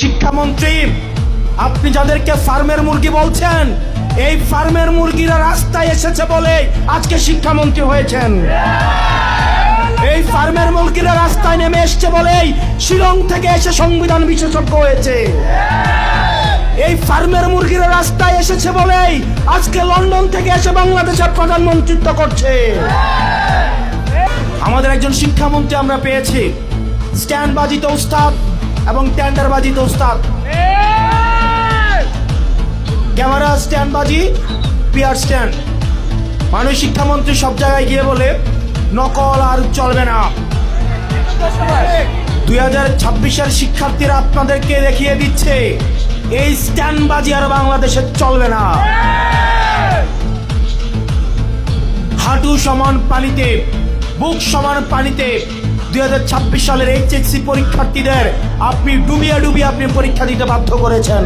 শিক্ষামন্ত্রী, আপনি যাদেরকে ফার্মের মুরগি বলছেন, এই ফার্মের মুরগিরা রাস্তায় এসেছে বলে আজকে শিক্ষামন্ত্রী হয়েছেন। এই ফার্মের মুরগিরা রাস্তায় নেমে এসছে বলেই শিলং থেকে এসে সংবিধান বিশেষজ্ঞ হয়েছে। এই ফার্মের মুরগিরা রাস্তায় এসেছে বলেই আজকে লন্ডন থেকে এসে বাংলাদেশের প্রধানমন্ত্রিত্ব করছে। আমাদের একজন শিক্ষামন্ত্রী আমরা পেয়েছি, স্ট্যান্ডবাজিতে উস্তাদ এবং টেন্ডারবাজিতে উস্তাদ। ক্যামেরা স্ট্যান্ডবাজি, পিয়ার স্ট্যান্ড। মানুষ শিক্ষামন্ত্রী সব জায়গায় গিয়ে বলে নকল আর চলবে না। 2026-এর শিক্ষার্থীরা আপনাদেরকে দেখিয়ে দিচ্ছে এই স্ট্যান্ডবাজি আর বাংলাদেশে চলবে না। হাঁটু সমান পানিতে, বুক সমান পানিতে 2026 সালের HSC পরীক্ষার্থীদের আপনি ডুবিয়ে ডুবিয়ে আপনি পরীক্ষা দিতে বাধ্য করেছেন।